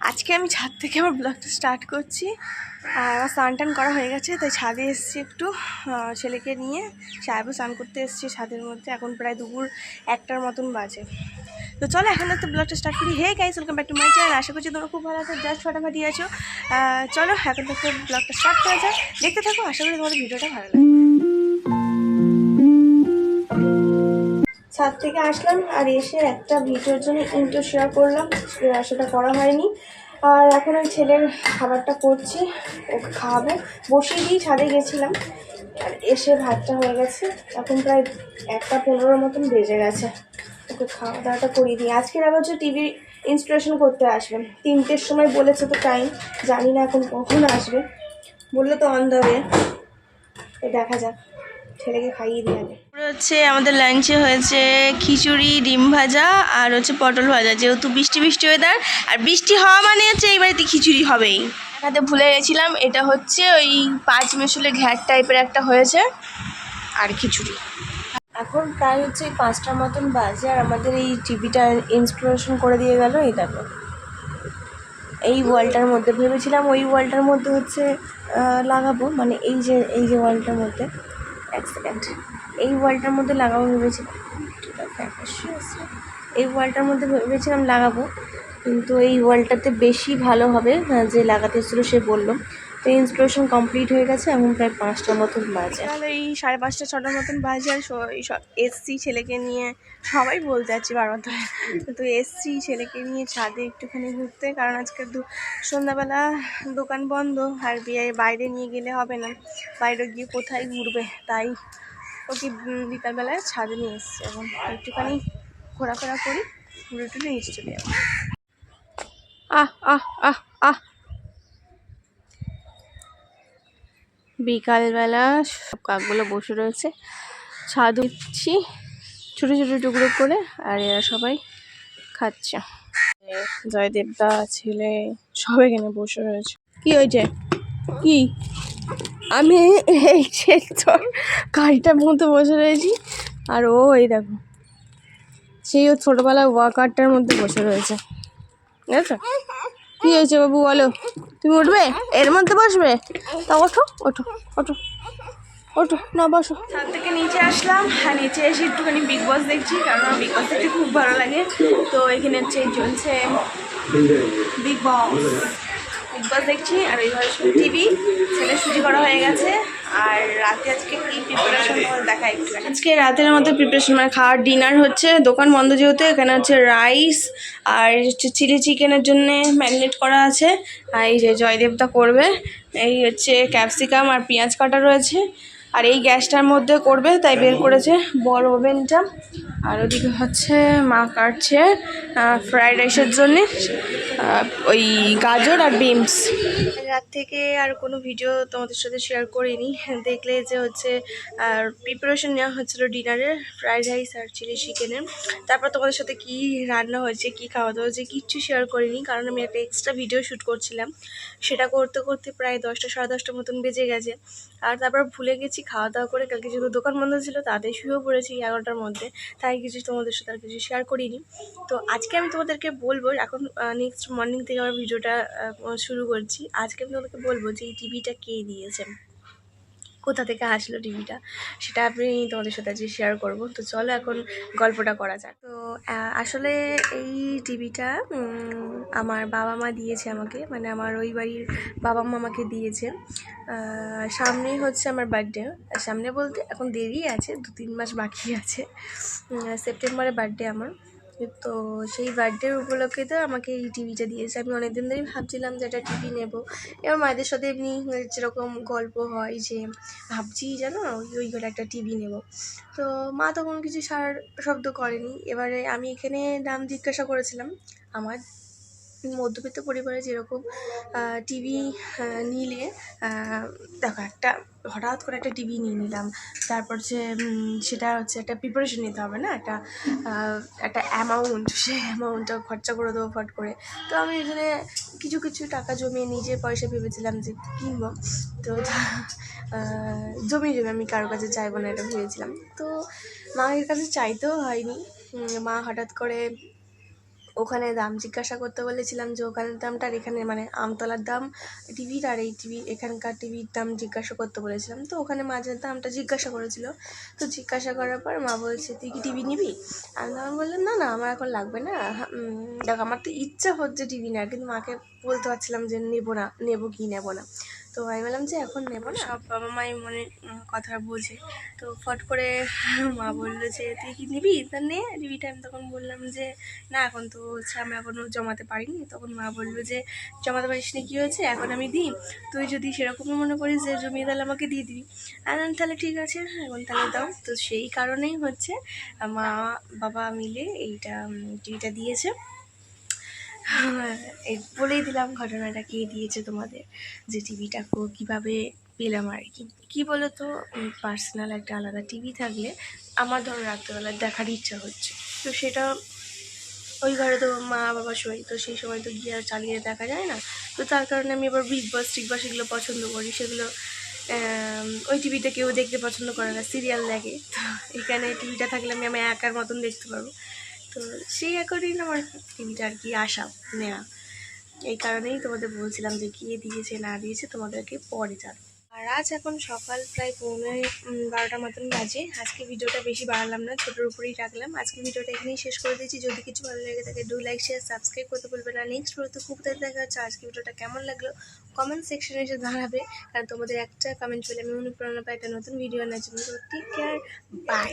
আজকে আমি ছাদ থেকে আমার ব্লগটা স্টার্ট করছি। আর আমার স্নান টান করা হয়ে গেছে, তাই ছাদে এসেছি একটু ছেলেকে নিয়ে। সাহেবও স্নান করতে এসেছি ছাদের মধ্যে। এখন প্রায় দুপুর 1টার মতন বাজে। তো চলো এখন একটা ব্লগটা স্টার্ট করি। Hey guys, welcome back to my channel. আশা করছি তোমরা খুব ভালো আছো, জাস্ট ফাটাফাটি আছো। চলো এখন থেকে ব্লগটা স্টার্ট করা যায়, দেখতে থাকো। আশা করি তোমাদের ভিডিওটা ভালো লাগে। ছাদ থেকে আসলাম আর এসে একটা ভিডিওর জন্য ইন্ট্রো শেয়ার করলাম, সেটা করা হয়নি। আর এখন ওই ছেলের খাবারটা করছি, ওকে খাওয়াবো। বসিয়ে দিয়ে ছাদে গেছিলাম, আর এসে ভাতটা হয়ে গেছে। এখন প্রায় 1:15 মতন বেজে গেছে। ওকে খাওয়া দাওয়াটা করিয়ে দিই। আজকের আবার হচ্ছে টিভি ইনস্টলেশন করতে আসবে 3টের সময় বলেছে, তো টাইম জানি না এখন কখন আসবে। বললে তো অন দ্য ওয়ে, দেখা যাক। ছেলেকে খাইয়ে দিয়ে আগে হচ্ছে আমাদের লাঞ্চে হয়েছে খিচুড়ি, ডিম ভাজা আর হচ্ছে পটল ভাজা। যেহেতু বৃষ্টি বৃষ্টি ওয়েদার, আর বৃষ্টি হওয়া মানে হচ্ছে এই বাড়িতে খিচুড়ি হবেই। দেখাতে ভুলে গেছিলাম, এটা হচ্ছে ওই 5 মেশলে ঘ্যাট টাইপের একটা হয়েছে আর খিচুড়ি। এখন প্রায় হচ্ছে 5টার মতন বাজে, আর আমাদের এই টিভিটা ইনস্টলেশন করে দিয়ে গেল। এই দেখো, এই ওয়ালটার মধ্যে ভেবেছিলাম ওই ওয়ালটার মধ্যে হচ্ছে লাগাবো, মানে এই যে ওয়ালটার মধ্যে, এক সেকেন্ড, এই ওয়ালটার মধ্যে লাগাবো ভেবেছিলাম। এই ওয়ালটার মধ্যে ভেবেছিলাম লাগাবো, কিন্তু এই ওয়ালটাতে বেশি ভালো হবে। যে লাগাতে এসেছিলো সে বললো। তো ইনস্টলেশন কমপ্লিট হয়ে গেছে। এখন প্রায় 5টার মতন বাজে, তাহলে এই 5:30 6টার মতন বাজে। আর এসছি ছেলেকে নিয়ে, সবাই বলতে যাচ্ছি বারবার ধরে। তো এসছি ছেলেকে নিয়ে ছাদে একটুখানি ঘুরতে, কারণ আজকে সন্ধ্যাবেলা দোকান বন্ধ, আর বাইরে নিয়ে গেলে হবে না। বাইরে গিয়ে কোথায় ঘুরবে, তাই ওকে বিকালবেলায় ছাদে নিয়ে এসছি। এখন একটুখানি ঘোরাফেরা করি, ঘুরে টুরে নিচে চলে যাবো। বিকালবেলা সব কাকগুলো বসে রয়েছে, ছাদ দিচ্ছি ছোটো ছোটো টুকরো করে, আর এরা সবাই খাচ্ছে। জয়দেবদা, ছেলে সব এখানে বসে রয়েছে। কি হয়েছে? কি আমি এই যে তোর গাড়িটার মধ্যে বসে রয়েছি, আর ও এই দেখো সেই ও ছোটোবেলায় ওয়াকারটার মধ্যে বসে রয়েছে। বুঝেছো? কি হয়েছে বাবু বলো? তুমি উঠবে, এর মধ্যে বসবে? তা ওঠো ওঠো ওঠো ওঠো, না বসো। ছাদ থেকে নিচে আসলাম, আর নিচে এসে একটুখানি বিগ বস দেখছি, কারণ আমার বিগ বস দেখতে খুব ভালো লাগে। তো এখানে হচ্ছে চলছে বিগ বস দেখছি। আর ওই ঘরে টিভি, ছেলে ছুটি করা হয়ে গেছে। আর রাতে আজকে কি প্রিপারেশন দেখা একটু। আজকে রাতের মতো প্রিপারেশন, মানে খাওয়ার ডিনার হচ্ছে, দোকান বন্ধ যেহেতু। এখানে হচ্ছে রাইস আর হচ্ছে চিলি চিকেনের জন্য ম্যারিনেট করা আছে। আর এই যে জয়দেবদা করবে, এই হচ্ছে ক্যাপসিকাম আর পেঁয়াজ কাটা রয়েছে। আর এই গ্যাসটার মধ্যে করবে, তাই বের করেছে বড় ওভেনটা। আর ওদিকে হচ্ছে মা কাটছে ফ্রাইড রাইসের জন্যে ওই গাজর আর বিনস। রাত থেকে আর কোনো ভিডিও তোমাদের সাথে শেয়ার করিনি, দেখলে যে হচ্ছে আর প্রিপারেশন নেওয়া হচ্ছিলো ডিনারের, ফ্রাইড রাইস আর চিলি চিকেনের। তারপর তোমাদের সাথে কি রান্না হয়েছে, কি খাওয়া দাওয়া হয়েছে কিচ্ছু শেয়ার করিনি, কারণ আমি একটা এক্সট্রা ভিডিও শ্যুট করছিলাম। সেটা করতে করতে প্রায় 10টা 10:30 মতন বেজে গেছে। আর তারপর ভুলে গেছি খাওয়া দাওয়া করে, কালকে যেহেতু দোকান বন্ধ ছিল তাতে শুয়েও পড়েছি 11টার মধ্যে, তাই কিছু তোমাদের সাথে আর কিছু শেয়ার করিনি। তো আজকে আমি তোমাদেরকে বলবো, এখন নেক্সট মর্নিং থেকে আমার ভিডিওটা শুরু করছি। আজকে আমি তোমাদেরকে বলবো যে এই টিভিটা কে দিয়েছে, কোথা থেকে আসলো টিভিটা, সেটা আমি তোমাদের সাথে আজকে শেয়ার করব। তো চলো এখন গল্পটা করা যাক। তো আসলে এই টিভিটা আমার বাবা মা দিয়েছে আমাকে, মানে আমার ওই বাড়ির বাবা মা আমাকে দিয়েছে। সামনেই হচ্ছে আমার বার্থডে, সামনে বলতে এখন দেরি আছে, 2-3 মাস বাকি আছে। সেপ্টেম্বরে বার্থডে আমার। তো সেই বার্থডের উপলক্ষে তো আমাকে এই টিভিটা দিয়েছে। আমি অনেকদিন ধরেই ভাবছিলাম যে একটা টিভি নেব। এবার মায়েদের সাথে এমনি যেরকম গল্প হয় যে ভাবছি জানো ওই ঘরে একটা টিভি নেব। তো মা তখন কিছু সার শব্দ করেনি। এবারে আমি এখানে দাম জিজ্ঞাসা করেছিলাম। আমার মধ্যবিত্ত পরিবারে যেরকম টিভি নিলে, দেখো একটা হঠাৎ করে একটা টিভি নিয়ে নিলাম, তারপর যে সেটা হচ্ছে একটা প্রিপারেশন নিতে হবে না, একটা অ্যামাউন্ট, সেই অ্যামাউন্টটা খরচা করে দেবো ফট করে। তো আমি এখানে কিছু কিছু টাকা জমিয়ে নিজের পয়সা ভেবেছিলাম যে কিনবো। তো জমিয়ে আমি কারোর কাছে চাইবো না এটা ভেবেছিলাম। তো মায়ের কাছে চাইতেও হয়নি। মা হঠাৎ করে ওখানে দাম জিজ্ঞাসা করতে বলেছিলাম যে ওখানের দামটা আর এখানে মানে আমতলার দাম টিভির আর এই টিভি এখানকার টিভির দাম জিজ্ঞাসা করতে বলেছিলাম। তো ওখানে মাঝের দামটা জিজ্ঞাসা করেছিল। তো জিজ্ঞাসা করার পর মা বলছে তুই কি টিভি নিবি? আমি তখন বললাম না না আমার এখন লাগবে না। দেখ আমার তো ইচ্ছা হচ্ছে টিভি নেওয়ার, কিন্তু মাকে বলতে পারছিলাম যে নেবো না, নেবো কি নেবো না। তো আমি বললাম যে এখন নেবো না, সব বাবা মাই মনে কথা বোঝে। তো ফট করে মা বললো যে তুই কি নিবি তা নে টিভিটা। আমি তখন বললাম যে না এখন তো হচ্ছে আমি এখনও জমাতে পারিনি। তখন মা বললো যে জমাতে পারিস নি কী হয়েছে, এখন আমি দিই, তুই যদি সেরকমই মনে করিস যে জমিয়ে তাহলে আমাকে দিয়ে দিবি। আর তাহলে ঠিক আছে এখন তাহলে দাও। তো সেই কারণেই হচ্ছে মা বাবা মিলে এইটা টিভিটা দিয়েছে। এই বলেই দিলাম ঘটনাটা কে দিয়েছে তোমাদের, যে টিভিটা কীভাবে পেলাম আর কি। কী বলো তো, পার্সোনাল একটা আলাদা টিভি থাকলে আমার ধরো রাত্রেবেলা দেখার ইচ্ছা হচ্ছে, তো সেটা ওই ঘরে তো মা বাবা শোয়, তো সেই সময় তো গিয়ে আর চালিয়ে দেখা যায় না। তো তার কারণে আমি আবার বিগ বস টিগ বস এগুলো পছন্দ করি, সেগুলো ওই টিভিতে কেউ দেখতে পছন্দ করে না, সিরিয়াল দেখে। তো এখানে টিভিটা থাকলে আমি আমার একার মতন দেখতে পারবো। তো সেই অ্যাকর্ডিং আমার টিভিটা আর কি আসা নেওয়া। এই কারণেই তোমাদের বলছিলাম যে কে দিয়েছে না দিয়েছে তোমাদেরকে পরে জানাবো। আর আজ এখন সকাল প্রায় 11:30 মতন বাজে। আজকে ভিডিওটা বেশি বাড়ালাম না, ছোটোর উপরেই রাখলাম। আজকে ভিডিওটা এখানেই শেষ করে দিয়েছি। যদি কিছু ভালো লেগে থাকে ডু লাইক শেয়ার সাবস্ক্রাইব করতে বলবে না। নেক্সট ভিডিওতে খুব তাড়াতাড়ি দেখা হচ্ছে। আজকে ভিডিওটা কেমন লাগলো কমেন্ট সেকশনে এসে জানাবে, কারণ তোমাদের একটা কমেন্ট পেলে আমি অনুপ্রেরণা পাই একটা নতুন ভিডিও আনার জন্য। Take care, by.